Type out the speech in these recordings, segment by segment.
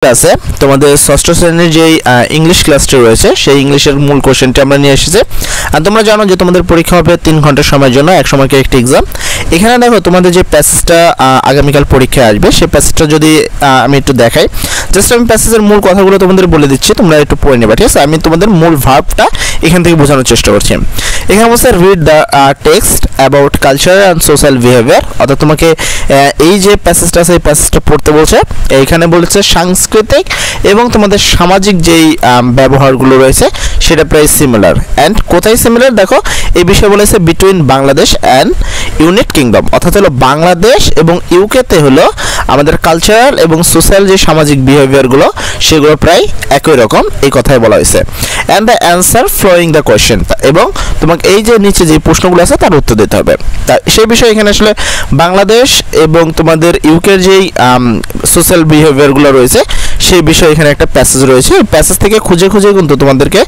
ক্লাসে তোমাদের ষষ্ঠ শ্রেণীর যে ইংলিশ ক্লাসটি রয়েছে সেই ইংলিশের মূল কোশ্চেনটি আমরা নিয়ে এসেছি। আর তোমরা জানো যে তোমাদের পরীক্ষা হবে 3 ঘন্টা সময়ের জন্য, এক সময়কে একটি এক্সাম। এখানে দেখো তোমাদের যে প্যাসেজটা আগামীকাল পরীক্ষায় আসবে সেই প্যাসেজটা যদি আমি একটু দেখাই, জাস্ট আমি প্যাসেজের মূল কথাগুলো তোমাদের বলে দিচ্ছি, তোমরা একটু পড়ে নেবে, ঠিক আছে? আমি তোমাদের মূল ভার্বটা এখান থেকে বোঝানোর চেষ্টা করছি। এখানে বলছে read the text about culture and social behaviour, অর্থাৎ তোমাকে এই যে প্যাসেজটা আছে এই প্যাসেজটা পড়তে বলছে। এইখানে বলেছে সাংস্কৃতিক এবং তোমাদের সামাজিক যেই ব্যবহারগুলো রয়েছে সেটা প্রায় সিমিলার। অ্যান্ড কোথায় সিমিলার দেখো, এই বিষয়ে বলেছে between Bangladesh and United kingdom, অর্থাৎ হলো বাংলাদেশ এবং ইউকেতে হলো আমাদের কালচারাল এবং সোশ্যাল যে সামাজিক বিহেভিয়ারগুলো সেগুলো প্রায় একই রকম, এই কথাই বলা হয়েছে। And the answer following the question, এবং তোমাকে এই যে নিচে যে প্রশ্নগুলো আছে তার উত্তর দিতে হবে। তা সেই বিষয়ে এখানে আসলে বাংলাদেশ এবং তোমাদের ইউকের যেই সোশ্যাল বিহেভিয়ারগুলো রয়েছে সেই বিষয়ে এখানে একটা প্যাসেজ রয়েছে। প্যাসেজ থেকে খুঁজে খুঁজে কিন্তু তোমাদেরকে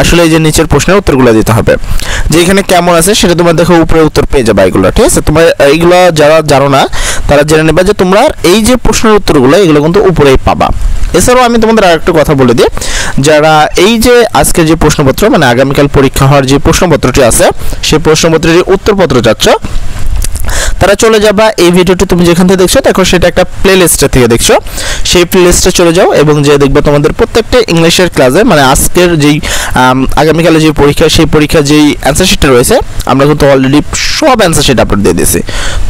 আসলে এই যে নিচের প্রশ্নের উত্তরগুলো দিতে হবে, যে এখানে কেমন আছে সেটা তোমার দেখো উপরে উত্তর পেয়ে যাবে এগুলো, ঠিক আছে? তোমরা এইগুলো যারা জানো না তারা জেনে নেবে যে তোমরা এই যে প্রশ্নের উত্তরগুলো এগুলো কিন্তু উপরেই পাবা। এছাড়াও আমি তোমাদের আরেকটা কথা বলে দিই, যারা এই যে আজকের যে প্রশ্নপত্র মানে আগামীকাল পরীক্ষা হওয়ার যে প্রশ্নপত্রটি আছে সেই প্রশ্নপত্রের যে উত্তরপত্র যাচ্ছ তারা চলে যাবা এই ভিডিওটি তুমি যেখান থেকে দেখছো দেখো সেটা একটা প্লে লিস্টে থেকে দেখছো, সেই প্লে লিস্টে চলে যাও এবং যে দেখবে তোমাদের প্রত্যেকটা ইংলিশের ক্লাসে মানে আজকের যেই আগামীকালে যে পরীক্ষা সেই পরীক্ষার যেই অ্যান্সার শিটটা রয়েছে আমরা কিন্তু অলরেডি সব অ্যান্সার শিট আপলোড দিয়ে দিয়েছি।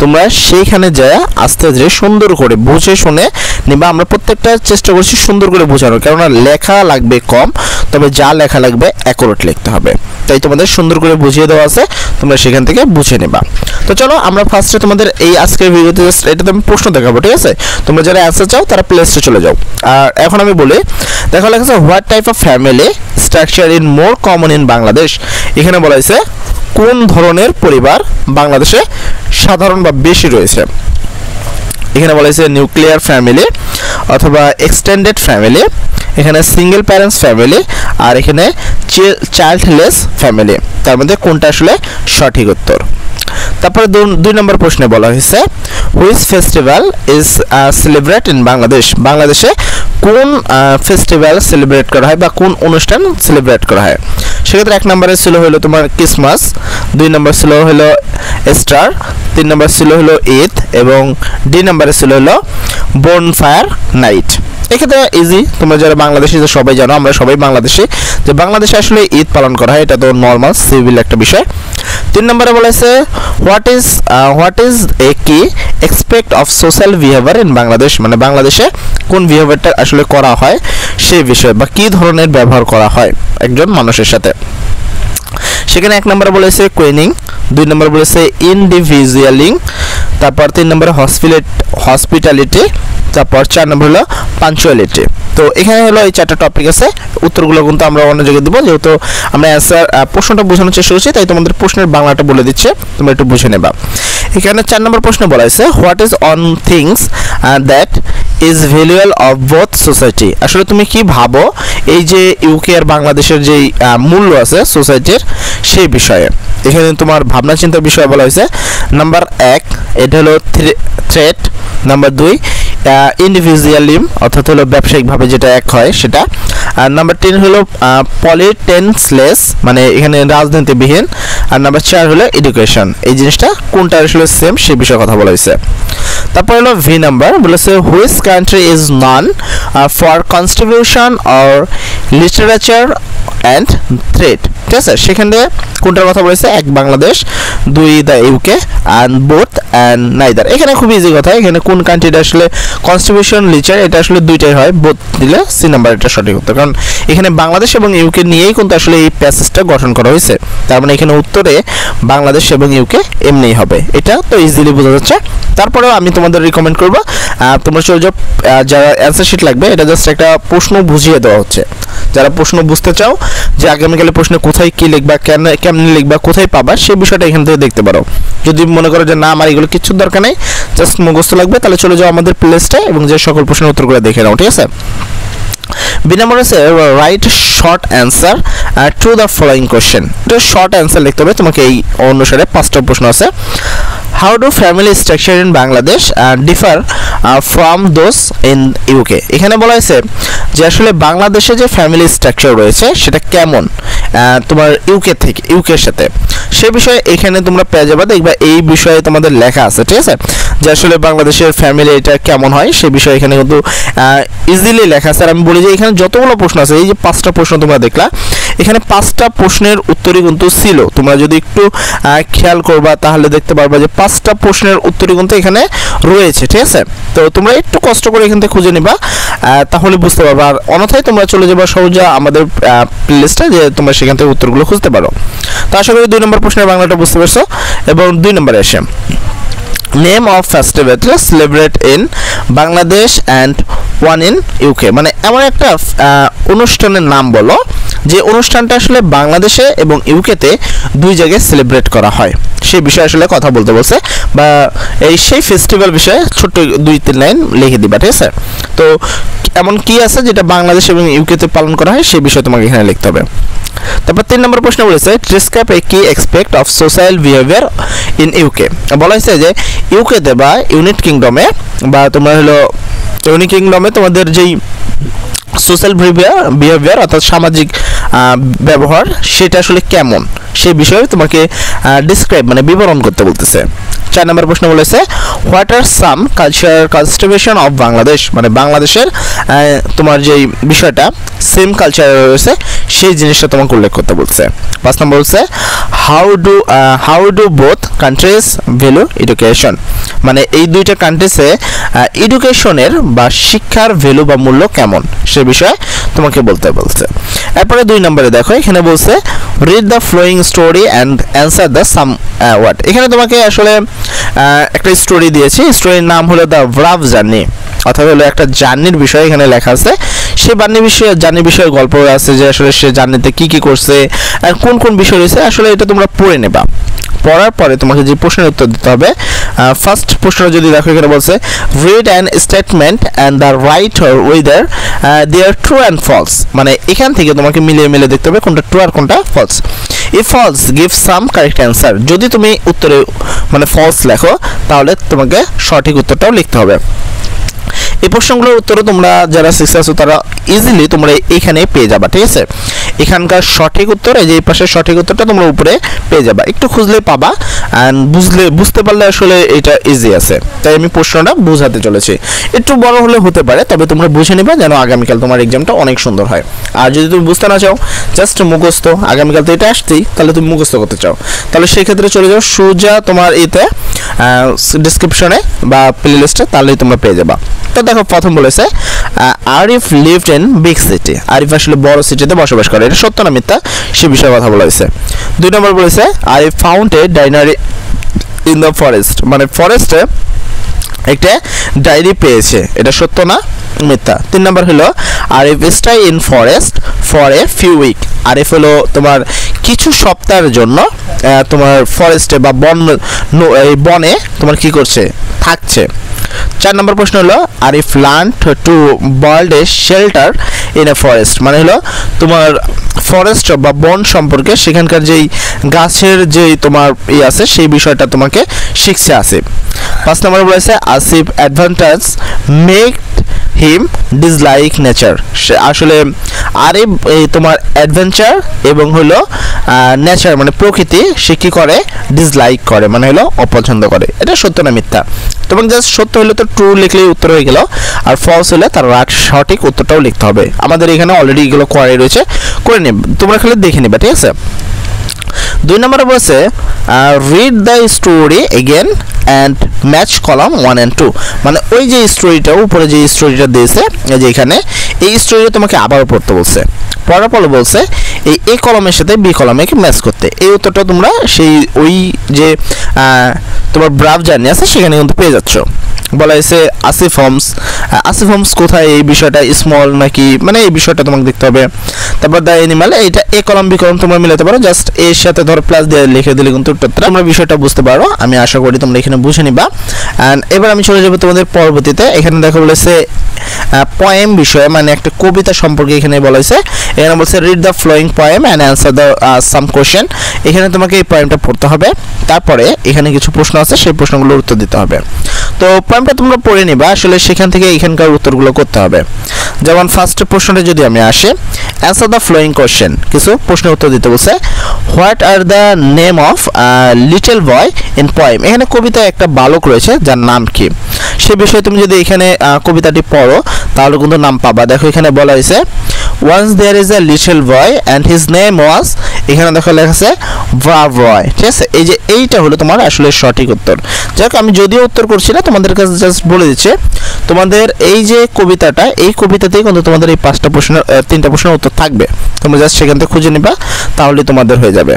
তোমরা সেইখানে যায় আস্তে আস্তে সুন্দর করে বুঝে শুনে নিবা। আমরা প্রত্যেকটা চেষ্টা করছি সুন্দর করে বোঝানোর, কেননা লেখা লাগবে কম, তবে যা লেখা লাগবে অ্যাকুরেট লিখতে হবে। তাই তোমাদের সুন্দর করে বুঝিয়ে দেওয়া আছে, তোমরা সেখান থেকে বুঝে নেবা। তো চলো আমরা ফার্স্টে তোমাদের এই আজকের ভিডিওতে এটাতে আমি প্রশ্ন দেখাবো, ঠিক আছে? তোমরা যারা অ্যান্সার চাও তারা প্লে লিস্টে চলে যাও। আর এখন আমি বলি, দেখো লেখা আছে what type of family structure in more common in Bangladesh. এখানে বলা হয়েছে কোন ধরনের পরিবার বাংলাদেশে সাধারণ বা বেশি রয়েছে। এখানে বলা হয়েছে নিউক্লিয়ার ফ্যামিলি অথবা এক্সটেন্ডেড ফ্যামিলি, এখানে সিঙ্গেল প্যারেন্টস ফ্যামিলি, আর এখানে চাইল্ডলেস ফ্যামিলি। তার মধ্যে কোনটা আসলে সঠিক উত্তর? তারপরে 2 নম্বর প্রশ্নে বলা হয়েছে which festival is celebrate in Bangladesh. বাংলাদেশে কোন ফেস্টিভ্যাল সেলিব্রেট করা হয় বা কোন অনুষ্ঠান সেলিব্রেট করা হয়? সেক্ষেত্রে 1 নম্বরে ছিল হলো তোমার ক্রিসমাস, 2 নম্বর ছিল হলো ইস্টার, 3 নম্বর ছিল হলো ঈদ এবং ডি নম্বরে ছিল হলো বনফায়ার নাইট। এক্ষেত্রে ইজি, তোমরা যারা বাংলাদেশি যে সবাই জানো, আমরা সবাই বাংলাদেশি, যে বাংলাদেশে আসলে ঈদ পালন করা হয়, এটা তো নর্মাল সিভিল একটা বিষয়। 3 নম্বরে বলেছে হোয়াট ইজ এ কি expect of social behaviour in Bangladesh, মানে বাংলাদেশে কোন বিহেভিয়ারটা আসলে করা হয় সেই বিষয়ে বা কি ধরনের ব্যবহার করা হয় একজন মানুষের সাথে। সেখানে 1 নম্বরে বলেছে কুইনিং, 2 নম্বরে বলেছে ইন্ডিভিজুয়ালিং, তারপর 3 নম্বরে হসপিটালিটি, তারপর 4 নম্বর হলো পাঞ্চুয়ালিটি। তো এখানে হলো এই 4টা টপিক আছে, উত্তরগুলো কিন্তু আমরা অন্য জায়গায় দেবো, যেহেতু আমরা অ্যান্সার প্রশ্নটা বোঝানোর চেষ্টা করছি তাই তোমাদের প্রশ্নের বাংলাটা বলে দিচ্ছে, তোমরা একটু বুঝে নেবা। এখানে 4 নম্বর প্রশ্ন বলা হয়েছে what is on things that is valuable of both society. আসলে তুমি কি ভাবো এই যে ইউকে আর বাংলাদেশের যেই মূল্য আছে সোসাইটির সেই বিষয়ে। এখানে তোমার ভাবনা চিন্তার বিষয় বলা হয়েছে। নাম্বার 1 এটা হলো থ্রেট, নাম্বার 2 ইন্ডিভিজুয়ালিজম অর্থাৎ হলো ব্যবসায়িকভাবে যেটা এক হয় সেটা, আর নাম্বার 3 হলো পলিটেন্সলেস মানে এখানে রাজনীতিবিহীন, আর নাম্বার 4 হলো এডুকেশন। এই জিনিসটা কোনটা আসলে সেম সেই বিষয়ে কথা বলা হয়েছে। তারপর হলো ভি নাম্বার বলেছে which country is known for constitution or literature and threat, ঠিক আছে? সেখানে কোনটার কথা বলেছে? 1 Bangladesh, 2 the UK and both and neither. এখানে খুব ইজি কথা, এখানে কোন কান্ট্রিটা আসলে কনস্টিটিউশন লিটার এটা আসলে দুইটাই হয়, বোথ দিলে সি নাম্বার এটা সঠিক উত্তর, কারণ এখানে বাংলাদেশ এবং ইউকে নিয়েই কিন্তু আসলে এই প্যাসেজটা গঠন করা হয়েছে। তার মানে এখানে উত্তরে বাংলাদেশ এবং ইউকে এমনিই হবে, এটা তো ইজিলি বোঝা যাচ্ছে। তারপরেও আমি তোমাদের রিকমেন্ড করবো তোমরা চলে যাও, যারা অ্যান্সার শিট লাগবে এটা জাস্ট একটা প্রশ্ন বুঝিয়ে দেওয়া হচ্ছে, যারা প্রশ্ন বুঝতে চাও যে আগামীকালে প্রশ্নে কোথায় কি লিখবা, কেমনি লিখবা, কোথায় পাবা সেই বিষয়টা এখান থেকে দেখতে পারো। যদি মনে করো যে না আমার এগুলো কিচ্ছু দরকার নেই, জাস্ট মুখস্থ লাগবে, তাহলে চলে যাও আমাদের প্লেলিস্টে এবং যে সকল প্রশ্নের উত্তরগুলো দেখে নাও, ঠিক আছে? বি নাম্বার আছে right short answer to the following question. এটা শর্ট অ্যান্সার লিখতে হবে তোমাকে, এই অনুসারে 5টা প্রশ্ন আছে। How do family structure in Bangladesh differ from those in UK. এখানে বলা হয়েছে যে আসলে বাংলাদেশে যে ফ্যামিলি স্ট্রাকচার রয়েছে সেটা কেমন তোমার ইউকের সাথে, সে বিষয়ে এখানে তোমরা পেয়ে যাবে। দেখবা এই বিষয়ে তোমাদের লেখা আছে, ঠিক আছে, যে আসলে বাংলাদেশের ফ্যামিলি এটা কেমন হয় সে বিষয়ে এখানে কিন্তু ইজিলি লেখা আছে। আর আমি বলি যে এখানে যতগুলো প্রশ্ন আছে, এই যে 5টা প্রশ্ন তোমরা দেখলা, এখানে 5টা প্রশ্নের উত্তরই কিন্তু ছিল। তোমরা যদি একটু খেয়াল করবা তাহলে দেখতে পারবা যে 5টা প্রশ্নের উত্তরই কিন্তু এখানে রয়েছে, ঠিক আছে। তো তোমরা একটু কষ্ট করে এখান থেকে খুঁজে নিবা, তাহলে বুঝতে পারবা। আর অন্যথায় তোমরা চলে যাবা সহজে আমাদের প্লেলিস্টে, যে তোমরা সেখান থেকে উত্তরগুলো খুঁজতে পারো। তো আশা করি 2 নম্বর প্রশ্নের বাংলাটা বুঝতে পারছো। এবং 2 নম্বরে আসে, name of festival celebrate in Bangladesh and one in UK. মানে এমন একটা অনুষ্ঠানের নাম বলো যে অনুষ্ঠানটা আসলে বাংলাদেশে এবং ইউকেতে 2 জায়গায় সেলিব্রেট করা হয়, সেই বিষয়ে আসলে কথা বলতে বলছে। বা সেই ফেস্টিভ্যাল বিষয়ে ছোট্ট 2-3 লাইন লিখে দিবা, ঠিক আছে। তো এমন কি আছে যেটা বাংলাদেশ এবং ইউকেতে পালন করা হয় সেই বিষয়ে তোমাকে এখানে লিখতে হবে। তারপর 3 নম্বর প্রশ্ন বলেছে ডিসক্রাইব এ কি expect of social behaviour in UK. বলা হয়েছে যে ইউকেতে বা ইউনাইটেড কিংডমে বা তোমার হলো ইউনাইটেড কিংডমে তোমাদের যেই সোশ্যাল বিহেভিয়ার অর্থাৎ সামাজিক ব্যবহার সেটা আসলে কেমন সেই বিষয়ে তোমাকে ডিসক্রাইব মানে বিবরণ করতে বলতেছে। 4 নম্বর প্রশ্ন বলেছে what are some cultural cultivation of Bangladesh. মানে বাংলাদেশের তোমার যেই বিষয়টা সেম কালচার রয়েছে সেই জিনিসটা তোমাকে উল্লেখ করতে বলছে। 5 নম্বর বলছে how do both countries value education. মানে এই 2টা কান্ট্রিজে এডুকেশনের বা শিক্ষার ভ্যালু বা মূল্য কেমন সে বিষয়ে তোমাকে বলতে বলছে। এরপরে 2 নম্বরে দেখো এখানে বলছে read the following story and answer the some word. এখানে তোমাকে আসলে একটা স্টোরি দিয়েছি, স্টোরির নাম হলো দ্য ব্রাভ জার্নি, অর্থাৎ হলো একটা জার্নির বিষয় এখানে লেখা আছে। সেই জার্নি বিষয়ে গল্প আছে যে আসলে সে জার্নিতে কি করছে আর কোন কোন বিষয় রয়েছে, আসলে এটা তোমরা পড়ে নেবা। পড়ার পরে তোমাকে যে প্রশ্নের উত্তর দিতে হবে, ফার্স্ট প্রশ্ন যদি দেখো এখানে বলছে read an statement and the write whether they are true and false. মানে এখান থেকে তোমাকে মিলিয়ে দেখতে হবে কোনটা ট্রু আর কোনটা false. If false give some correct answer. যদি তুমি উত্তরে মানে ফলস লেখো তাহলে তোমাকে সঠিক উত্তরটাও লিখতে হবে। এই প্রশ্নগুলোর উত্তরও তোমরা যারা শিখে আছো তারা ইজিলি তোমরা এখানে পেয়ে যাবা, ঠিক আছে। এখানকার সঠিক উত্তর এই যে এই পাশের সঠিক উত্তরটা তোমরা উপরে পেয়ে যাবা, একটু খুঁজলে পাবা। অ্যান্ড বুঝতে পারলে আসলে এটা ইজি আছে, তাই আমি প্রশ্নটা বোঝাতে চলেছি। একটু বড় হলে হতে পারে, তবে তোমরা বুঝে নিবা যেন আগামীকাল তোমার এক্সামটা অনেক সুন্দর হয়। আর যদি তুমি বুঝতে না চাও, জাস্ট মুখস্থ, আগামীকাল তো এটা আসতেই, তাহলে তুমি মুখস্থ করতে চাও, তাহলে সেই ক্ষেত্রে চলে যাও সোজা তোমার এতে ডিসক্রিপশনে বা প্লে লিস্টে, তাহলেই তোমরা পেয়ে যাবা। তো দেখো প্রথম বলেছে Arif lived in big city. Arif আসলে বড় সিটিতে বসবাস করে, এটা সত্য না মিথ্যা সে বিষয়ে কথা বলা হয়েছে। 2 নম্বর বলেছে Arif found a diary in the forest. মানে ফরেস্টে একটা ডায়েরি পেয়েছে, এটা সত্য না মিথ্যা। 3 নম্বর হলো Arif stay in forest for a few week. Arif হলো তোমার কিছু সপ্তাহের জন্য তোমার ফরেস্টে বা বনে তোমার কি করছে, থাকছে। 4 নম্বর প্রশ্ন হলো Arif learn to build a shelter in a forest. মানে হলো তোমার ফরেস্ট বা বন সম্পর্কে সেখানকার যেই গাছের যেই তোমার আছে সেই বিষয়টা তোমাকে শিখছে আসিফ। 5 নম্বর বলেছে Asif advantage make him dislike nature. আসলে আরিফ এই তোমার অ্যাডভেঞ্চার এবং হলো নেচার মানে প্রকৃতি সে কি করে, ডিসলাইক করে, মানে হলো অপছন্দ করে। এটা সত্য না মিথ্যা। তোমার জাস্ট সত্য হলে তো ট্রু লিখলেই উত্তর হয়ে গেল, আর ফলস হলে তার সঠিক উত্তরটাও লিখতে হবে। আমাদের এখানে অলরেডি এগুলো করাই রয়েছে, করে নেবে, তোমরা খালি দেখে নেবে, ঠিক আছে। 2 নম্বরে বলছে read the story again and match column 1 and 2। মানে ওই যে স্টোরিটা উপরে যে স্টোরিটা দিয়েছে যে এখানে এই স্টোরিটা তোমাকে আবারও পড়তে বলছে। পড়ার পরে বলছে এই এ কলমের সাথে বি কলমে ম্যাচ করতে। এই উত্তরটা তোমরা সেই ওই যে তোমার ব্রাভ জার্নি আছে সেখানে কিন্তু পেয়ে যাচ্ছ। বলা হয়েছে আসিফ হোমস কোথায়, এই বিষয়টা স্মল নাকি, মানে এই বিষয়টা তোমাকে দেখতে হবে। তারপর দ্য অ্যানিমাল, এইটা এ কলম বি কলম তোমরা মিলাতে পারো, জাস্ট এর সাথে ধরো প্লাস দিয়ে লিখে দিলে কিন্তু উত্তরটা তোমরা বিষয়টা বুঝতে পারো। আমি আশা করি তোমরা এখানে বুঝে নিবা। অ্যান্ড এবার আমি চলে যাবো তোমাদের পরবর্তীতে। এখানে দেখো বলেছে পোয়েম বিষয়ে, মানে একটা কবিতা সম্পর্কে এখানে বলা হয়েছে। এখানে বলছে read the flowing poem and answer the some question. এখানে তোমাকে এই পোয়েমটা পড়তে হবে, তারপরে এখানে কিছু প্রশ্ন আছে সেই প্রশ্নগুলোর উত্তর দিতে হবে। তো পয়েন্টটা তোমরা পড়ে নিবা, আসলে সেখান থেকে এখানকার উত্তরগুলো করতে হবে। যেমন ফার্স্ট প্রশ্নটা যদি আমি আসি, অ্যান্সার দ্য ফ্লোয়িং কোশ্চেন, কিছু প্রশ্নের উত্তর দিতে বলছে। What are the name of little boy in poem, এখানে কবিতায় একটা বালক রয়েছে যার নাম কি, সে বিষয়ে তুমি যদি এখানে কবিতাটি পড়ো তাহলে কিন্তু নাম পাবা। দেখো এখানে বলা হয়েছে once there is a little boy and his name was, এখানে দেখো লেখা আছে ভাভরয়, ঠিক আছে। এই যে এইটা হলো তোমার আসলে সঠিক উত্তর। যাক আমি যদিও উত্তর করছি না, তোমাদের কাছে জাস্ট বলে দিচ্ছে তোমাদের এই যে কবিতাটা, এই কবিতাতেই কিন্তু তোমাদের এই 3টা প্রশ্নের উত্তর থাকবে, তোমরা জাস্ট সেখান থেকে খুঁজে নিবা তাহলে তোমাদের হয়ে যাবে।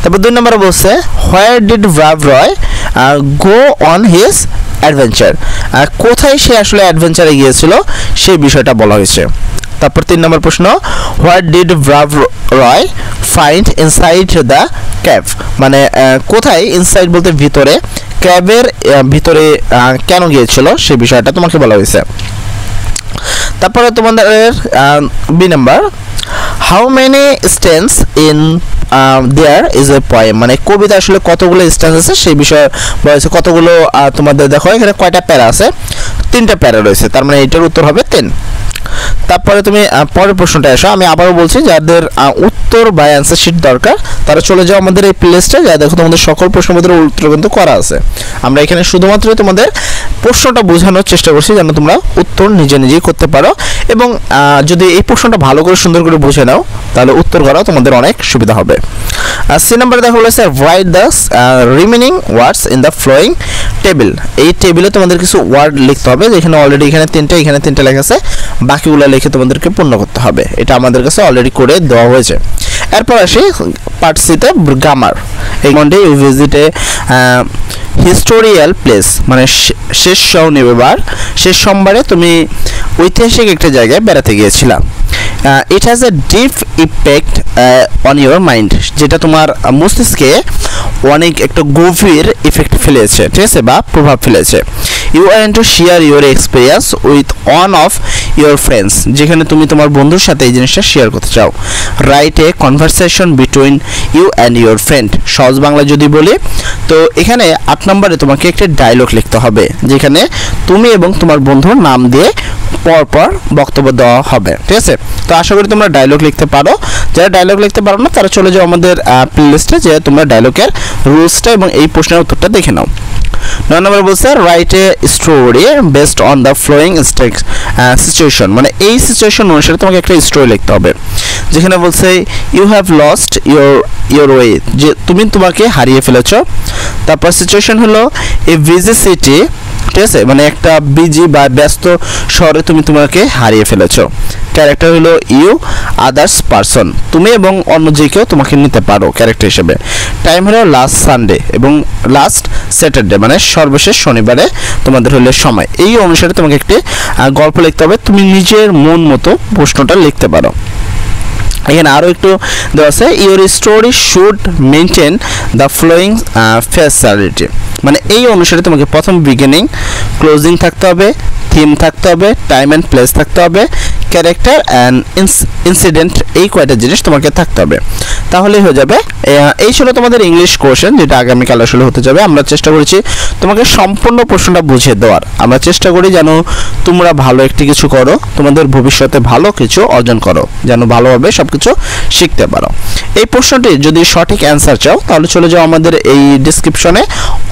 তারপর 2 নম্বরে বলছে where did Bhavroy go on his adventure, কোথায় সে আসলে অ্যাডভেঞ্চারে গিয়েছিল সেই বিষয়টা বলা হয়েছে। তারপর 3 নম্বর প্রশ্ন, what did Bhavroy find inside the cave, মানে কোথায়, ইনসাইড বলতে ভিতরে, ক্যাবের ভিতরে কেন গিয়েছিল সেই বিষয়টা তোমাকে বলা হয়েছে। তারপরে তোমাদের B number, how many stanzas in there is a poem, মানে কবিতা আসলে কতগুলো স্টেন্স আছে সেই বিষয়ে বলা হয়েছে। কতগুলো তোমাদের দেখো এখানে কয়টা প্যারা আছে, 3টা প্যারা রয়েছে, তার মানে এটার উত্তর হবে 3। তারপরে তুমি পরের প্রশ্নটা আসো, আমি আবারও বলছি যাদের উত্তর বা অ্যান্সার শিট দরকার তারা চলে যাও আমাদের এই প্লেলিস্টে, যা দেখো তোমাদের সকল প্রশ্নের উত্তর কিন্তু করা আছে। আমরা এখানে শুধুমাত্র তোমাদের প্রশ্নটা বোঝানোর চেষ্টা করছি যেন তোমরা উত্তর নিজেই করতে পারো, এবং যদি এই প্রশ্নটা ভালো করে সুন্দর করে বুঝে নাও তাহলে উত্তর করাও তোমাদের অনেক সুবিধা হবে। সি নাম্বারে দেখো বলেছে write the remaining words in the following table, এই টেবিলে তোমাদের কিছু ওয়ার্ড লিখতে হবে, যেখানে অলরেডি এখানে 3টা, এখানে 3টা লেখা আছে, বাকিগুলো লিখে তোমাদেরকে পূর্ণ করতে হবে। এটা আমাদের কাছে অলরেডি করে দেওয়া হয়েছে। এরপর আসি পার্ট সিতে গ্রামার। এই Monday you visit a historical place, মানে শেষ শনিবার, শেষ সোমবারে তুমি ঐতিহাসিক একটা জায়গায় বেড়াতে গিয়েছিলাম। It has a deep effect on your mind, যেটা তোমার মস্তিষ্কে অনেক একটা গভীর ইফেক্ট ফেলেছে, ঠিক আছে, বা প্রভাব ফেলেছে। You want to share your experience with one of your friends, যেখানে তুমি তোমার বন্ধুর সাথে এই জিনিসটা শেয়ার করতে চাও। Write a conversation between you and your friend, সহজ বাংলা যদি বলি তো এখানে 8 নম্বরে তোমাকে একটা ডায়লগ লিখতে হবে, যেখানে তুমি এবং তোমার বন্ধুর নাম দিয়ে পরপর বক্তব্য দেওয়া হবে, ঠিক আছে। তো আশা করি তোমরা ডায়লগ লিখতে পারো, যারা ডায়লগ লিখতে পারো না তারা চলে যাও আমাদের প্লেলিস্টে, যে তোমরা ডায়লগের রুলসটা এবং এই প্রশ্নের উত্তরটা দেখে নাও। 9 নম্বর বলছে write a story based on the following situation, মানে এই সিচুয়েশন অনুসারে তোমাকে একটা স্টোরি লিখতে হবে, যেখানে বলছে you have lost your way, যে তুমি তোমাকে হারিয়ে ফেলেছো। তারপর সিচুয়েশন হলো এ বিজি সিটি, ঠিক আছে, মানে একটা বিজি বা ব্যস্ত শহরে তুমি তোমাকে হারিয়ে ফেলেছো। ক্যারেক্টার হলো ইউ আদার্স পারসন, তুমি এবং অন্য যে কেউ তোমাকে নিতে পারো ক্যারেক্টার হিসেবে। টাইম হলো লাস্ট সানডে এবং লাস্ট স্যাটারডে, মানে সর্বশেষ শনিবারে তোমাদের হলো সময়। এই অনুসারে তোমাকে একটি গল্প লিখতে হবে, তুমি নিজের মন মতো প্রশ্নটা লিখতে পারো। এখানে আরও একটু দেওয়া আছে your story should maintain the following facility, মানে এই অনুসারে তোমাকে প্রথম বিগিনিং, ক্লোজিং থাকতে হবে, থিম থাকতে হবে, টাইম অ্যান্ড প্লেস থাকতে হবে, ক্যারেক্টার অ্যান্ড ইনসিডেন্ট, এই কয়টা জিনিস তোমাকে থাকতে হবে, তাহলেই হয়ে যাবে। এই ছিল তোমাদের ইংলিশ কোশ্চেন, যেটা আগামীকাল আসলে হতে যাবে। আমরা চেষ্টা করেছি তোমাকে সম্পূর্ণ প্রশ্নটা বুঝিয়ে দেওয়ার, আমরা চেষ্টা করি যেন তোমরা ভালো একটি কিছু করো, তোমাদের ভবিষ্যতে ভালো কিছু অর্জন করো, যেন ভালোভাবে সব কিছু শিখতে পারো। এই প্রশ্নটি যদি সঠিক অ্যান্সার চাও তাহলে চলে যাও আমাদের এই ডিসক্রিপশনে,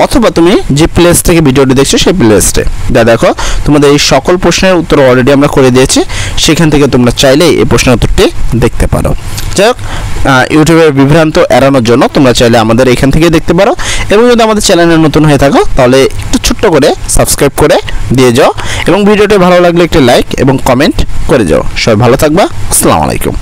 অথবা তুমি যে প্লেস থেকে ভিডিওটি দেখছো সেই প্লেলিস্টে, যা দেখো তোমাদের এই সকল প্রশ্নের উত্তর অলরেডি আমরা করে দিয়েছি, সেখান থেকে তোমরা চাইলে এই প্রশ্নের উত্তরটি দেখতে পারো। যাই হোক, ইউটিউবের বিভ্রান্ত এড়ানোর জন্য তোমরা চাইলে আমাদের এখান থেকে দেখতে পারো, এবং যদি আমাদের চ্যানেলে নতুন হয়ে থাকো তাহলে একটু ছোট্ট করে সাবস্ক্রাইব করে দিয়ে যাও, এবং ভিডিওটি ভালো লাগলে একটি লাইক এবং কমেন্ট করে যাও। সবাই ভালো থাকবা, আসসালামু আলাইকুম।